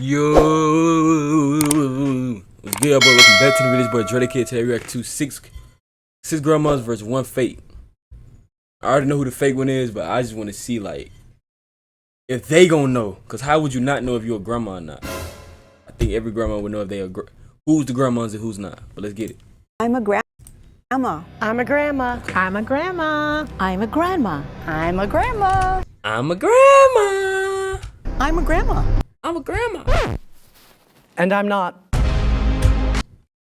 Yo, what's good, boy? Welcome back to the video. This boy DRAE Kid. Today we react to six grandmas versus one fake. I already know who the fake one is, but I just want to see like if they gonna know. Cause how would you not know if you're a grandma or not? I think every grandma would know if they are who's the grandmas and who's not. But let's get it. I'm a grandma. I'm a grandma. Okay. I'm a grandma. I'm a grandma. I'm a grandma. I'm a grandma. I'm a grandma. I'm a grandma. And I'm not.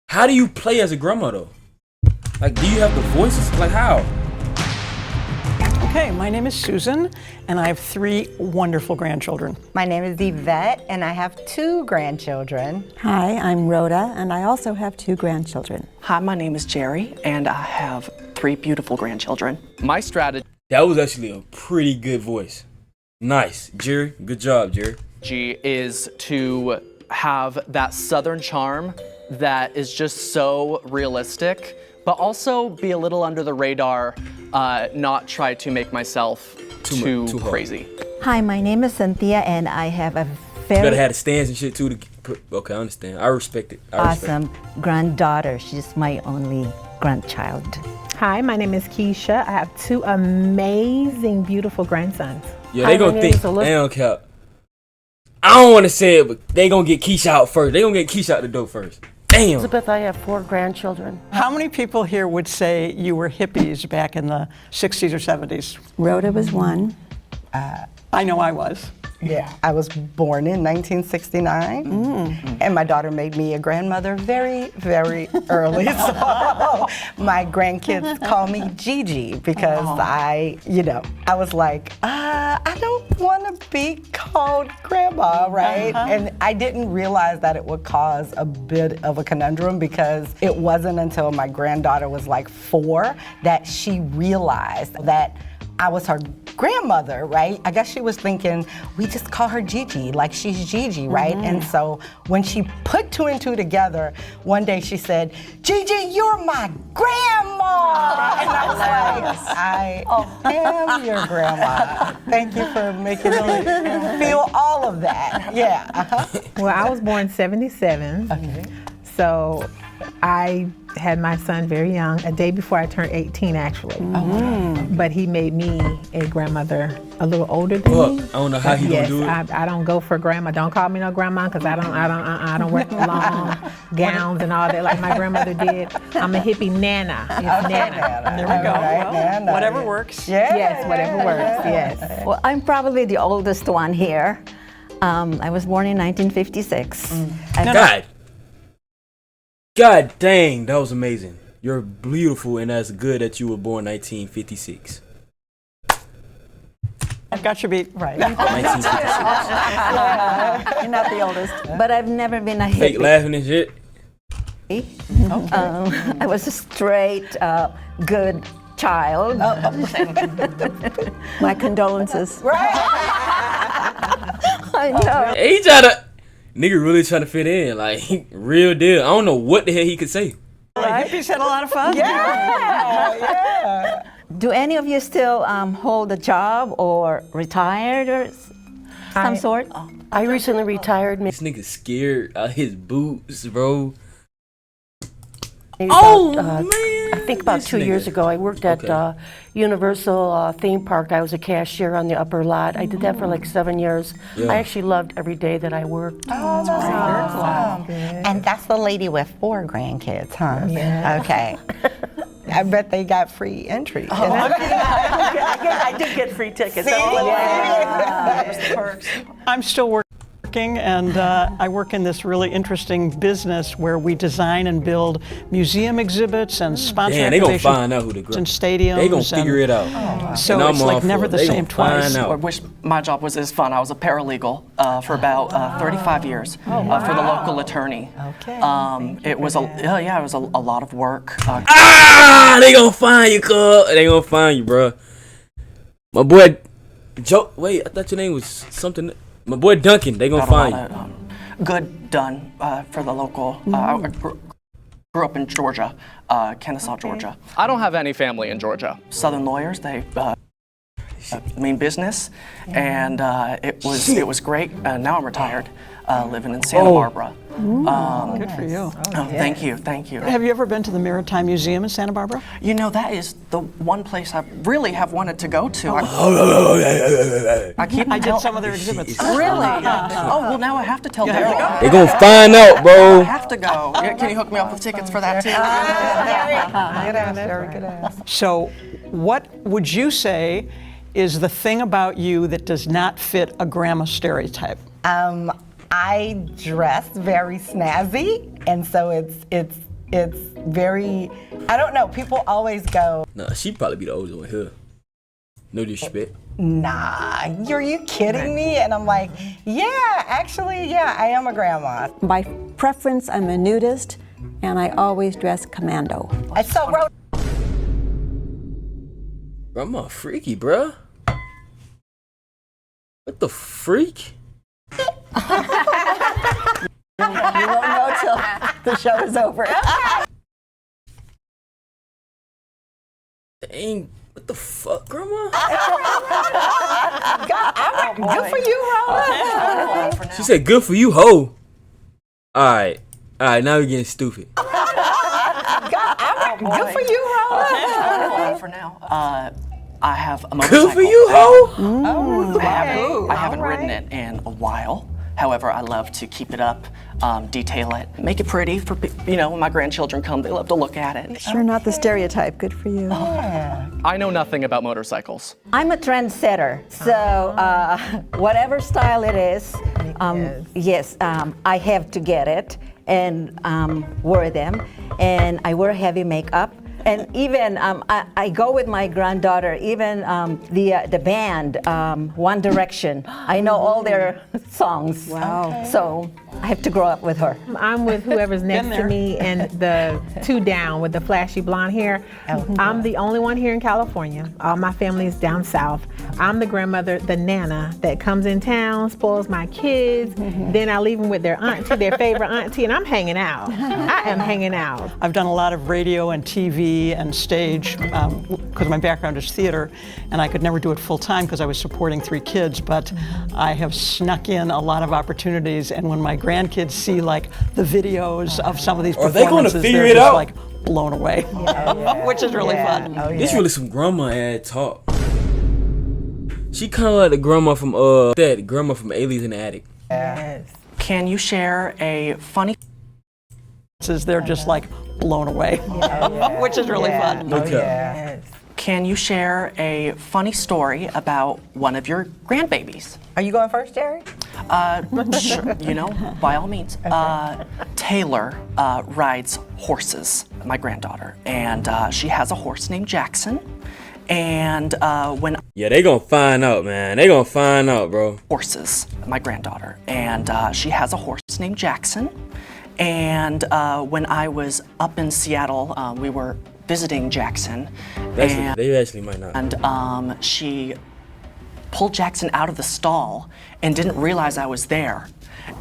How do you play as a grandma though? Like, do you have the voices? Like how? Okay, my name is Susan, and I have 3 wonderful grandchildren. My name is Yvette, and I have 2 grandchildren. Hi, I'm Rhoda, and I also have 2 grandchildren. Hi, my name is Jerry, and I have 3 beautiful grandchildren. My strategy That was actually a pretty good voice. Nice, Jerry. Good job, Jerry. is to have that Southern charm that is just so realistic, but also be a little under the radar, not try to make myself too hard. crazy. Hi, my name is Cynthia, and I have a You very gotta have the stands and shit too to put. Okay, I understand. I respect it. I respect awesome granddaughter. She's my only grandchild. Hi, my name is Keisha. I have 2 amazing, beautiful grandsons. it. Yeah, they gonna think. They don't care. I don't want to say it, but they gonna get Keisha out first. They gonna get Keisha out the door first. Damn. Elizabeth, I have 4 grandchildren. How many people here would say you were hippies back in the 60s or 70s? Rhoda was one. I know I was. Yeah, I was born in 1969, and my daughter made me a grandmother very, very early. So my grandkids call me Gigi because I was like, I don't want to be called grandma, right? And I didn't realize that it would cause a bit of a conundrum because it wasn't until my granddaughter was like 4 that she realized that I was her grandmother, right? I guess she was thinking, we just call her Gigi, like she's Gigi, right? And so when she put 2 and 2 together, one day she said, Gigi, you're my grandma! And I was like, I am your grandma. Thank you for making me feel all of that. Yeah. Well, I was born 77. So I had my son very young, a day before I turned 18 actually. But he made me a grandmother a little older than me. I don't know how he gonna do it. I don't go for grandma. Don't call me no grandma because I don't wear long gowns and all that like my grandmother did. I'm a hippie nana. It's Nana. There we go. Right, Well, whatever works. Yeah. Yes, whatever works. Yes. Well, I'm probably the oldest one here. I was born in 1956. God dang, that was amazing. You're beautiful, and that's good that you were born 1956. I've got your beat. Right. 1956. You're not the oldest, but I've never been a Fake hippie. laughing and shit. I was a straight, good child. My condolences. I know. He nigga really trying to fit in, like real deal. I don't know what the hell he could say. Hippies had a lot of fun. Yeah. Do any of you still hold a job or retired or some sort? I recently retired. This nigga scared out his boots, bro. Man. I think about This 2 years nigga. ago, I worked at Universal theme park. I was a cashier on the upper lot. I did that for like 7 years. Yeah. I actually loved every day that I worked. Oh, that's awesome. And that's the lady with 4 grandkids, huh? Yeah. Okay. I bet they got free entry. I did get free tickets. That was the perks. I'm still working, and I work in this really interesting business where we design and build museum exhibits and sponsor Damn, they gonna activations find out who the and stadiums. They gonna figure it out. So And I'm it's all like for never it. the They same gonna find twice. out. I wish my job was as fun. I was a paralegal for about 35 years for the local attorney. Okay. It was it was a lot of work. They gonna find you, cuz. They gonna find you, bro. My boy, wait, I thought your name was something. My boy Duncan, they gonna find you. Good done for the local. I grew up in Georgia, Kennesaw, Georgia. I don't have any family in Georgia. Southern lawyers, they mean business, and it was great. Now I'm retired. living in Santa Barbara. Good for you. Thank you, thank you. Have you ever been to the Maritime Museum in Santa Barbara? You know, that is the one place I really have wanted to go to. I did some of their exhibits. Really? Oh, well, now I have to tell Daryl. They gonna find out, I bro. have to go. Can you hook me up with tickets for that too? So, what would you say is the thing about you that does not fit a grandma stereotype? I dress very snazzy, and so it's very, I don't know, people always go, Nah, she'd probably be the oldest one here. No disrespect. nah, are you kidding me? And I'm like, yeah, actually, yeah, I am a grandma. By preference, I'm a nudist, and I always dress commando. I so wrote. Grandma freaky, bruh. What the freak? You won't know till the show is over. Dang, what the fuck, Grandma? Good for you, Rhoda. She said, good for you, ho. Alright, now we're getting stupid. Good for you, Rhoda. For now. I have a motorcycle. Good for you, ho. I haven't ridden it in a while. However, I love to keep it up, detail it, make it pretty for, when my grandchildren come, they love to look at it. Sure, not the stereotype. Good for you. I know nothing about motorcycles. I'm a trendsetter, so whatever style it is, yes, I have to get it and wear them, and I wear heavy makeup. And even I go with my granddaughter. Even the band One Direction. I know all their songs. Wow. So I have to grow up with her. I'm with whoever's next to me and the two down with the flashy blonde hair. I'm the only one here in California. All my family is down south. I'm the grandmother, the nana that comes in town, spoils my kids. Then I leave them with their auntie, their favorite auntie, and I'm hanging out. I am hanging out. I've done a lot of radio and TV and stage because my background is theater, and I could never do it full time because I was supporting 3 kids, but I have snuck in a lot of opportunities, and when my grandkids see like the videos of some of these Are they gonna performances, figure they're it just out? like blown away, which is really fun. This really some grandma ad talk. She kind of like the grandma from Aliens in the Attic. Yes. Can you share a funny They're just like blown away, which is really fun. No cap. Yes. Can you share a funny story about one of your grandbabies? Are you going first, Jerry? Sure, by all means. Taylor rides horses, my granddaughter, and she has a horse named Jackson. And when Yeah, they gonna find out, man. They gonna find out, bro. horses, my granddaughter, and she has a horse named Jackson. And when I was up in Seattle, we were visiting Jackson, and They actually might not. she pulled Jackson out of the stall and didn't realize I was there.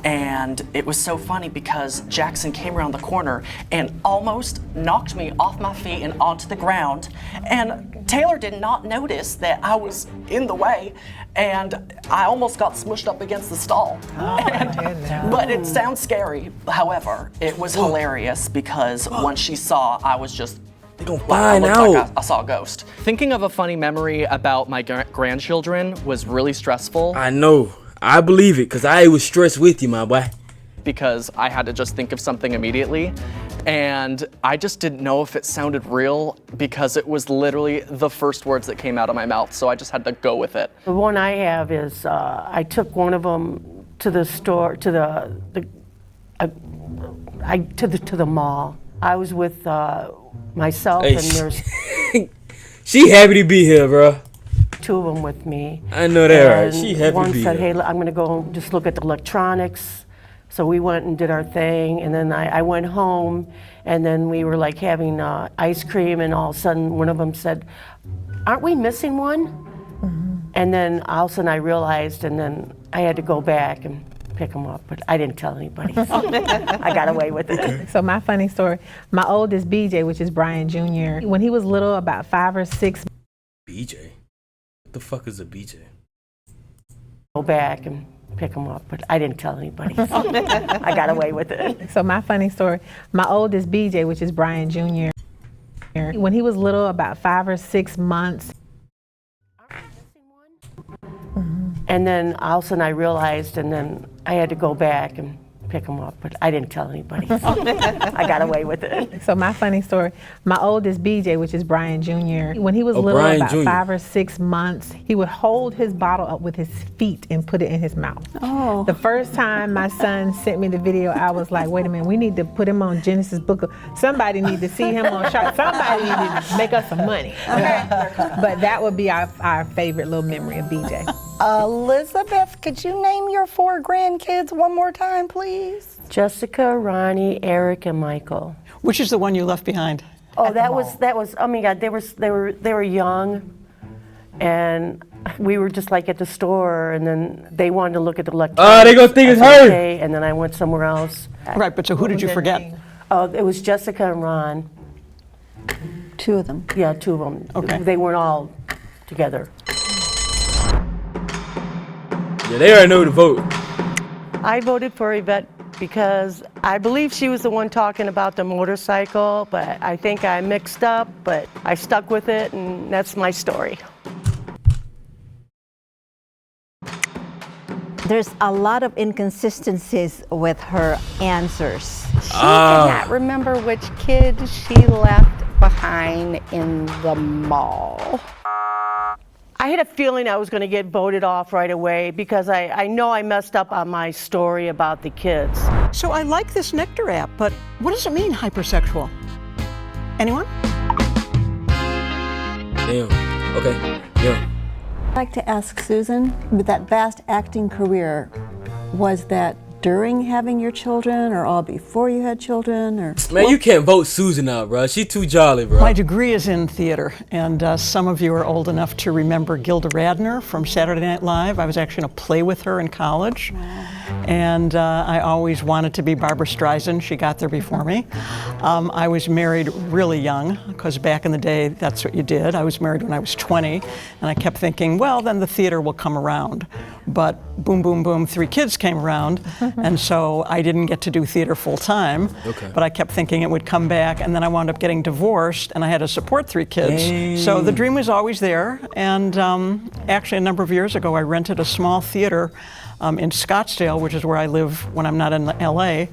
And it was so funny because Jackson came around the corner and almost knocked me off my feet and onto the ground. And Taylor did not notice that I was in the way, and I almost got smushed up against the stall. But it sounds scary. However, it was hilarious because once she saw, I was just They gonna I find looked out. like I saw a ghost. Thinking of a funny memory about my grandchildren was really stressful I know. I believe it, cause I was stressed with you, my boy. because I had to just think of something immediately. And I just didn't know if it sounded real because it was literally the first words that came out of my mouth. So I just had to go with it. The one I have is I took one of them to the store, to the mall. I was with myself, Hey, and there's She happy to be here, bro. 2 of them with me. I know that, right? And She happy one to be said, here. "Hey, I'm going to go just look at the electronics." So we went and did our thing, and then I went home, and then we were like having ice cream, and all of a sudden one of them said, "Aren't we missing one?" And then all of a sudden I realized, and then I had to go back and pick them up, but I didn't tell anybody. So I got away with it. So my funny story, my oldest BJ, which is Brian Jr., when he was little, about 5 or 6, BJ. What the fuck is a BJ? Go back and pick them up, but I didn't tell anybody. So I got away with it. So my funny story, my oldest BJ, which is Brian Jr., when he was little, about 5 or 6 months. And then all of a sudden I realized, and then I had to go back and pick them up, but I didn't tell anybody. So I got away with it. So my funny story, my oldest BJ, which is Brian Jr., when he was little, Brian about Jr. 5 or 6 months, he would hold his bottle up with his feet and put it in his mouth. Oh. The first time my son sent me the video, I was like, wait a minute, we need to put him on Genesis Book. Somebody need to see him on Shark. Somebody need to make us some money. Okay? But that would be our favorite little memory of BJ. Elizabeth, could you name your 4 grandkids one more time, please? Jessica, Ronnie, Eric, and Michael. Which is the one you left behind? Oh, that was. Oh my God, they were young, and we were just like at the store, and then they wanted to look at the electronics. Oh, they gonna think it's her. Okay, and then I went somewhere else. Right, but so who did you forget? Oh, it was Jessica and Ron. 2 of them. Yeah, 2 of them. Okay. They weren't all together. Yeah, they already know the vote. I voted for Yvette because I believe she was the one talking about the motorcycle, but I think I mixed up, but I stuck with it, and that's my story. There's a lot of inconsistencies with her answers. She cannot remember which kid she left behind in the mall. I had a feeling I was going to get voted off right away because I know I messed up on my story about the kids. So I like this Nectar app, but what does it mean, hypersexual? Anyone? Damn. Okay. Yeah. I'd like to ask Susan, with that vast acting career, was that during having your children or all before you had children? Or Man, you can't vote Susan out, bro. She too jolly, bro. My degree is in theater, and some of you are old enough to remember Gilda Radner from Saturday Night Live. I was actually in a play with her in college, and I always wanted to be Barbra Streisand. She got there before me. I was married really young, because back in the day, that's what you did. I was married when I was 20, and I kept thinking, well, then the theater will come around. But boom, boom, boom, 3 kids came around, and so I didn't get to do theater full time. Okay. But I kept thinking it would come back, and then I wound up getting divorced, and I had to support 3 kids. Dang. So the dream was always there, and actually a number of years ago, I rented a small theater in Scottsdale, which is where I live when I'm not in LA,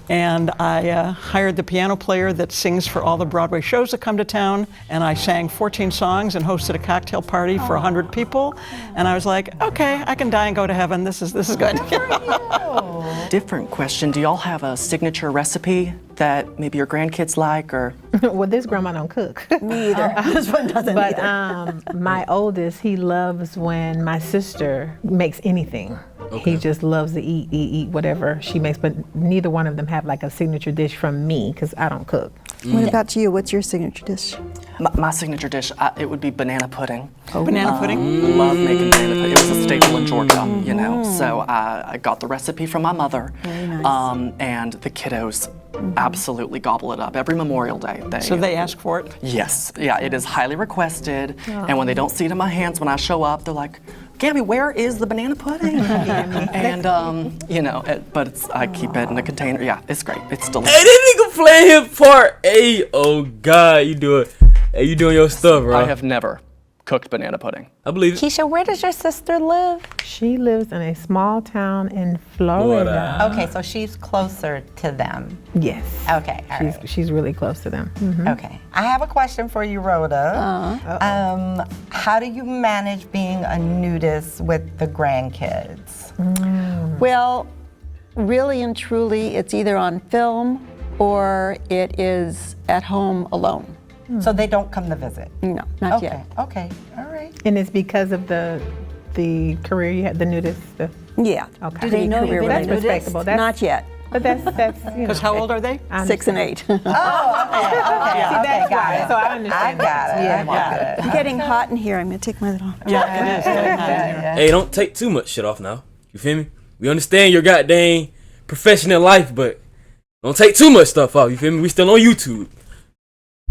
and I hired the piano player that sings for all the Broadway shows that come to town, and I sang 14 songs and hosted a cocktail party for 100 people, and I was like, okay, I can die and go to heaven. This is good. Different question. Do y'all have a signature recipe that maybe your grandkids like, or? Well, this grandma don't cook. me either. This one doesn't But either. my oldest, he loves when my sister makes anything. He just loves to eat whatever she makes, but neither one of them have like a signature dish from me because I don't cook. What about you? What's your signature dish? My signature dish, it would be banana pudding. Banana pudding? Love making banana pudding. It was a staple in Georgia, you know. So I got the recipe from my mother. Very nice. And the kiddos absolutely gobble it up every Memorial Day. So they ask for it? Yes, yeah, it is highly requested. And when they don't see it in my hands when I show up, they're like, Gabby, where is the banana pudding? And, you know, but I keep it in a container. Yeah, it's great. It's delicious. Hey, this nigga playing his part. Hey, oh God, you do it. Hey, you doing your stuff, bro. I have never cooked banana pudding. I believe it. Keisha, where does your sister live? She lives in a small town in Florida. Okay, so she's closer to them. Yes. Okay, all right. She's really close to them. Okay. I have a question for you, Rhoda. How do you manage being a nudist with the grandkids? Well, really and truly, it's either on film or it is at home alone. So they don't come to visit? No, not yet. Okay, all right. And it's because of the career you had, the nudist. Yeah. Okay. Do they know you've been a That's nudist? respectable. That's, Not yet. But that's you know. Because how old are they? 6 and 8. Okay, See, that's got why. it. So I understand. I got it. Yeah. I got it. I'm getting hot in here. I'm gonna take my little. Yeah, it is. Hey, don't take too much shit off now. You feel me? We understand your goddamn profession in life, but don't take too much stuff off. You feel me? We still on YouTube.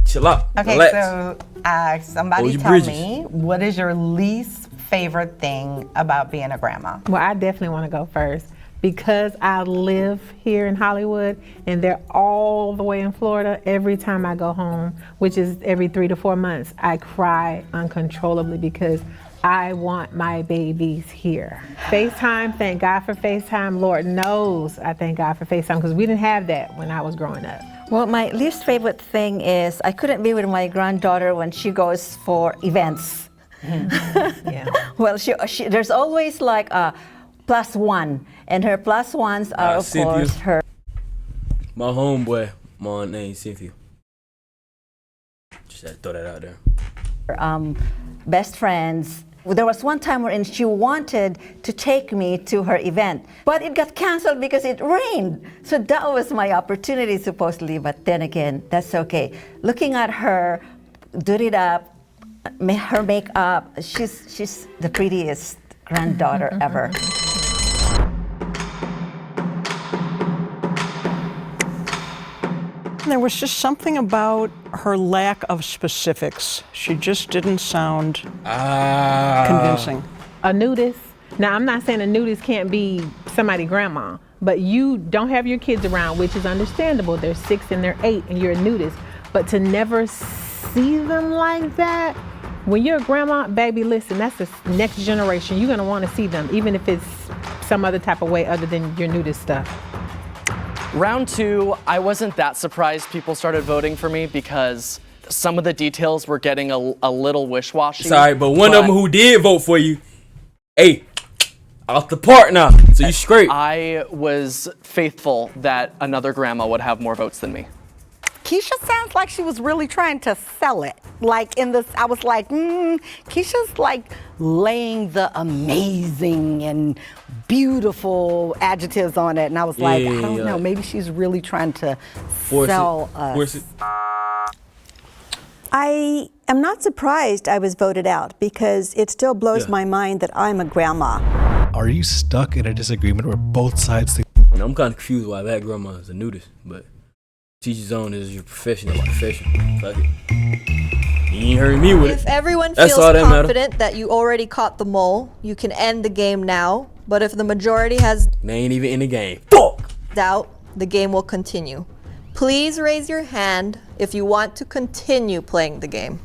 Chill out. Okay, Relax. so Hold somebody your tell bridges. me, what is your least favorite thing about being a grandma? Well, I definitely want to go first because I live here in Hollywood and they're all the way in Florida. Every time I go home, which is every 3 to 4 months, I cry uncontrollably because I want my babies here. FaceTime, thank God for FaceTime. Lord knows I thank God for FaceTime because we didn't have that when I was growing up. Well, my least favorite thing is I couldn't be with my granddaughter when she goes for events. Yeah. Well, there's always like a +1, and her +1s are, of Cynthia. course, her. My homeboy, my name Cynthia. Just had to throw that out there. Best friends. There was one time wherein she wanted to take me to her event, but it got canceled because it rained. So that was my opportunity, supposedly, but then again, that's okay. Looking at her, do it up, her makeup, she's the prettiest granddaughter ever. There was just something about her lack of specifics. She just didn't sound convincing. A nudist. Now, I'm not saying a nudist can't be somebody's grandma, but you don't have your kids around, which is understandable. They're 6 and they're 8 and you're a nudist. But to never see them like that, when you're a grandma, baby, listen, that's the next generation. You're gonna wanna see them, even if it's some other type of way other than your nudist stuff. Round 2, I wasn't that surprised people started voting for me because some of the details were getting a little wish-washy. Sorry, but one of them who did vote for you, hey, off the park now, so you straight. I was faithful that another grandma would have more votes than me. Keisha sounds like she was really trying to sell it. Like in this, I was like, Keisha's like laying the amazing and beautiful adjectives on it. And I was like, I don't know, maybe she's really trying to sell us. Force it. I am not surprised I was voted out because it still blows my mind that I'm a grandma. Are you stuck in a disagreement where both sides think? I'm kind of confused why that grandma is a nudist, but teach his own is your profession, not my profession. Fuck it. You ain't heard me with it. If everyone That's feels all that confident that you already caught the mole, you can end the game now. But if the majority has They ain't even in the game. Fuck! doubt, the game will continue. Please raise your hand if you want to continue playing the game.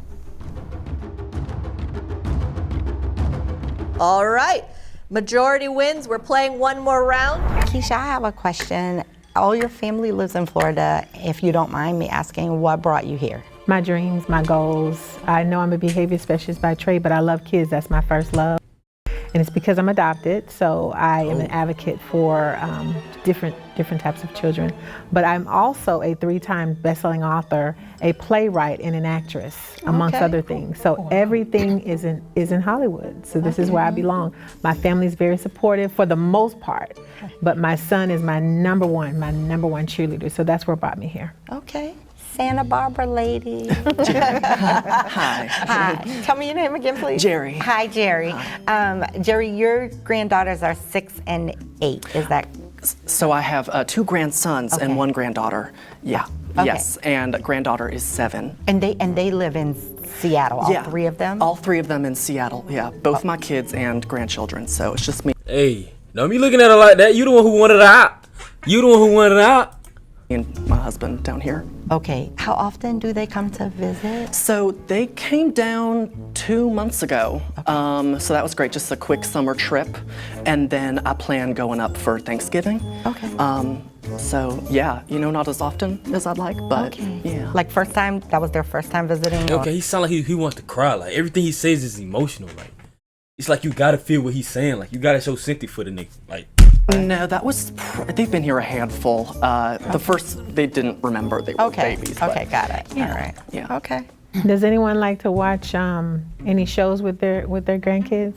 All right, majority wins. We're playing one more round. Keisha, I have a question. All your family lives in Florida. If you don't mind me asking, what brought you here? My dreams, my goals. I know I'm a behavior specialist by trade, but I love kids. That's my first love. And it's because I'm adopted, so I am an advocate for different types of children. But I'm also a 3-time best-selling author, a playwright, and an actress, amongst other things. So everything is in Hollywood. So this is where I belong. My family's very supportive for the most part, but my son is my number one cheerleader. So that's what brought me here. Okay. Santa Barbara lady. Hi. Hi. Tell me your name again, please. Jerry. Hi, Jerry. Jerry, your granddaughters are 6 and 8. Is that? So I have 2 grandsons and 1 granddaughter. Yeah. Okay. Yes. And granddaughter is 7. And they live in Seattle. All 3 of them. All 3 of them in Seattle. Yeah. Both my kids and grandchildren. So it's just me. Hey, don't be looking at her like that. You the one who wanted her out. You the one who wanted her out. And my husband down here. Okay. How often do they come to visit? So they came down 2 months ago. So that was great, just a quick summer trip. And then I plan going up for Thanksgiving. Okay. So yeah, not as often as I'd like, but yeah. Like first time, that was their first time visiting? Okay, he sound like he wants to cry. Like everything he says is emotional. Like it's like you gotta feel what he's saying. Like you gotta show sympathy for the nigga. Like. No, that was, they've been here a handful. The first, they didn't remember they were babies. Okay, got it. Yeah. All right. Yeah. Okay. Does anyone like to watch any shows with their grandkids?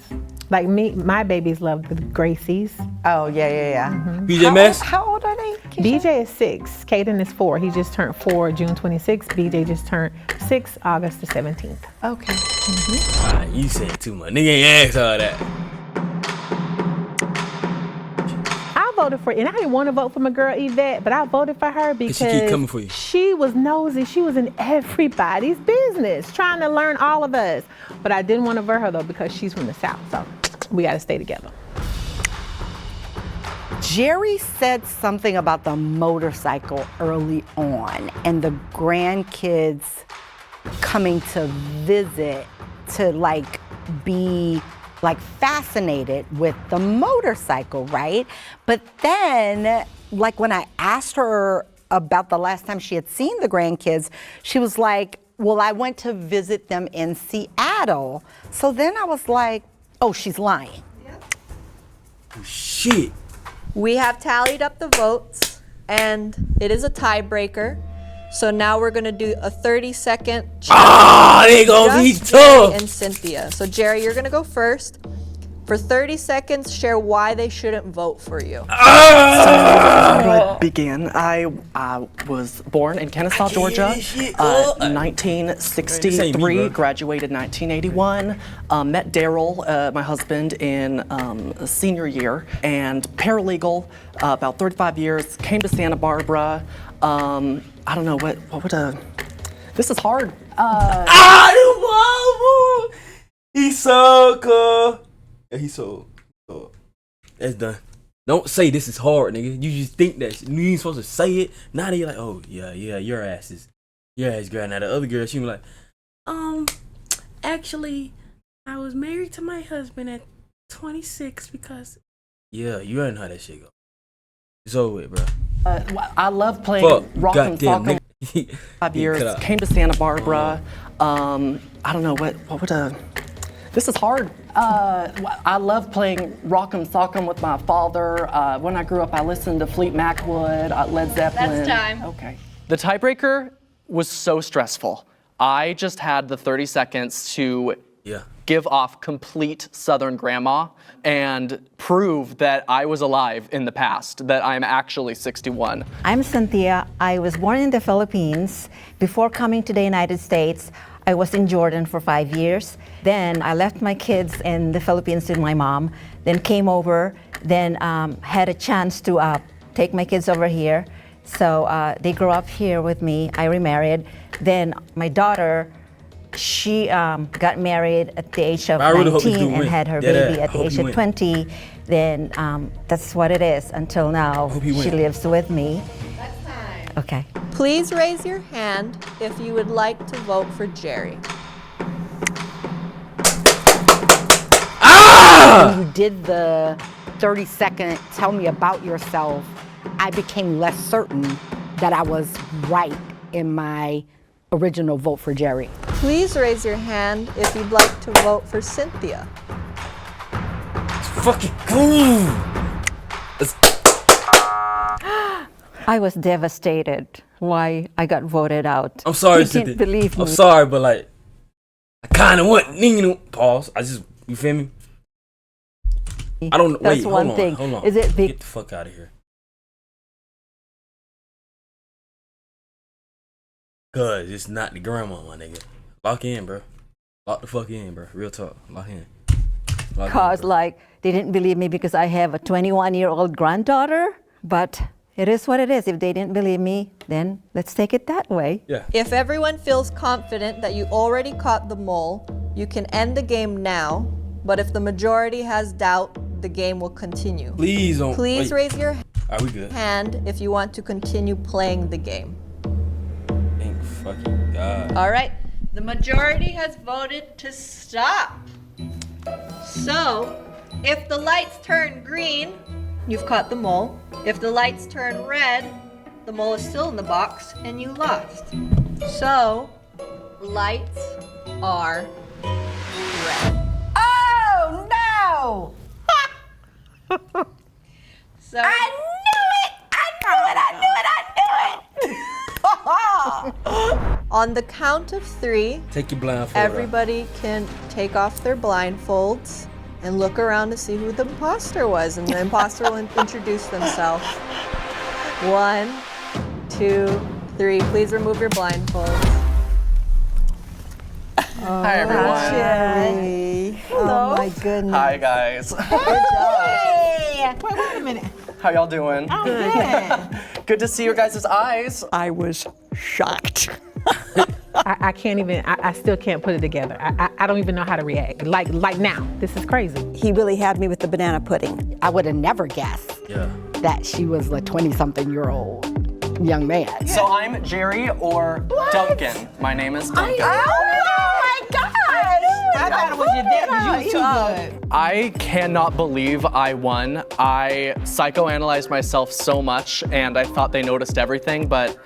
Like me, my babies love the Gracies. Oh, yeah. BJ Mess? How old are they? BJ is 6, Caden is 4. He just turned 4 June 26th. BJ just turned 6 August the 17th. Okay. You saying too much. Nigga ain't asked all that. voted for, and I didn't want to vote for my girl Yvette, but I voted for her because she keep coming for you. She was nosy. She was in everybody's business, trying to learn all of us. But I didn't want to vote her though because she's from the South, so we got to stay together. Jerry said something about the motorcycle early on and the grandkids coming to visit to like be like fascinated with the motorcycle, right? But then like when I asked her about the last time she had seen the grandkids, she was like, well, I went to visit them in Seattle. So then I was like, oh, she's lying. Shit. We have tallied up the votes, and it is a tiebreaker. So now we're gonna do a 30-second challenge. They gonna be Just Jerry tough. and Cynthia. So Jerry, you're gonna go first. For 30 seconds, share why they shouldn't vote for you. How do I begin? I was born in Kennesaw, Georgia, 1963, graduated 1981, met Daryl, my husband, in senior year, and paralegal, about 35 years, came to Santa Barbara. I don't know, what would this is hard. He's so cool. Yeah, he's so cool. That's done. Don't say this is hard, nigga. You just think that you ain't supposed to say it. Now you're like, oh yeah, your ass girl. Now the other girl, she was like, actually, I was married to my husband at 26 because yeah, you already know how that shit go. It's over with, bro. I love playing rock and sock. 5 years, came to Santa Barbara. I don't know, what would this is hard. I love playing rock'em sock'em with my father. When I grew up, I listened to Fleet Macwood, Led Zeppelin. That's time. Okay. The tiebreaker was so stressful. I just had the 30 seconds to give off complete Southern grandma and prove that I was alive in the past, that I'm actually 61. I'm Cynthia. I was born in the Philippines. Before coming to the United States, I was in Jordan for 5 years. Then I left my kids in the Philippines with my mom, then came over, then had a chance to take my kids over here. So they grew up here with me. I remarried. Then my daughter, she got married at the age of 19 and had her baby at the age of 20. Then that's what it is until now. She lives with me. That's time. Okay. Please raise your hand if you would like to vote for Jerry. When you did the 30-second tell me about yourself, I became less certain that I was right in my original vote for Jerry. Please raise your hand if you'd like to vote for Cynthia. It's fucking cool. I was devastated why I got voted out. I'm sorry, You Cynthia. didn't believe me. I'm sorry, but like, I kind of want, pause. You feel me? I don't know. That's Wait, one hold thing. on, hold on. Is it Get the fuck out of here. Cause it's not the grandma, my nigga. Lock in, bro. Lock the fuck in, bro. Real talk. Lock in. Because like they didn't believe me because I have a 21-year-old granddaughter, but it is what it is. If they didn't believe me, then let's take it that way. Yeah. If everyone feels confident that you already caught the mole, you can end the game now. But if the majority has doubt, the game will continue. Please don't. Please raise your Are we good? hand if you want to continue playing the game. Thank fucking God. All right, the majority has voted to stop. So, if the lights turn green, you've caught the mole. If the lights turn red, the mole is still in the box and you lost. So, lights are red. Oh no! So, I knew it! on the count of 3, Take your blindfold off. everybody can take off their blindfolds and look around to see who the imposter was, and the imposter will introduce themselves. 1, 2, 3. Please remove your blindfolds. Hi, everyone. Jerry. Oh my goodness. Hi, guys. Good job. Wait a minute. How y'all doing? Good to see your guys' eyes. I was shocked. I can't even, I still can't put it together. I don't even know how to react. Like now, this is crazy. He really had me with the banana pudding. I would have never guessed that she was a 20-something-year-old young man. So I'm Jerry or Duncan. My name is Duncan. Oh my gosh! I thought it was your dad because you was too good. I cannot believe I won. I psychoanalyzed myself so much and I thought they noticed everything, but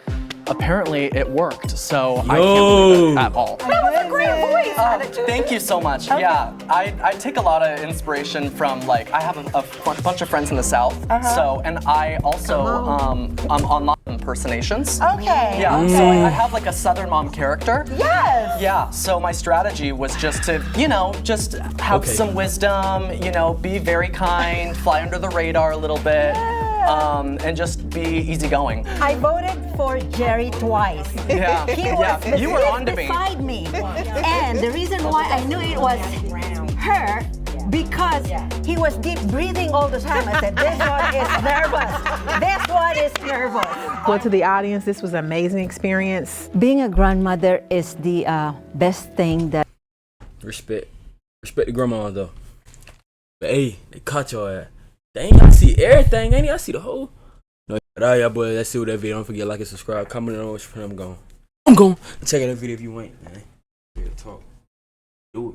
apparently it worked, so I can't believe it at all. That was a great voice. How did you Thank you so much. Yeah, I take a lot of inspiration from, like, I have a bunch of friends in the South, so, and I also, I'm on impersonations. Okay. Yeah, so I have like a Southern mom character. Yes. Yeah, so my strategy was just to, you know, just have some wisdom, you know, be very kind, fly under the radar a little bit, and just be easygoing. I voted for Jerry twice. Yeah, He was you were on to me. beside me. And the reason why I knew it was her, because he was deep breathing all the time. I said, this one is nervous. This one is nervous. Go to the audience, this was an amazing experience. Being a grandmother is the best thing that... Respect the grandma though. But hey, they caught your ass. Dang, I see everything, ain't it? I see the whole. No, alright, y'all boys, let's see what that video. Don't forget, like and subscribe, comment on which friend I'm going. Check out that video if you ain't, man. Real talk. Do it.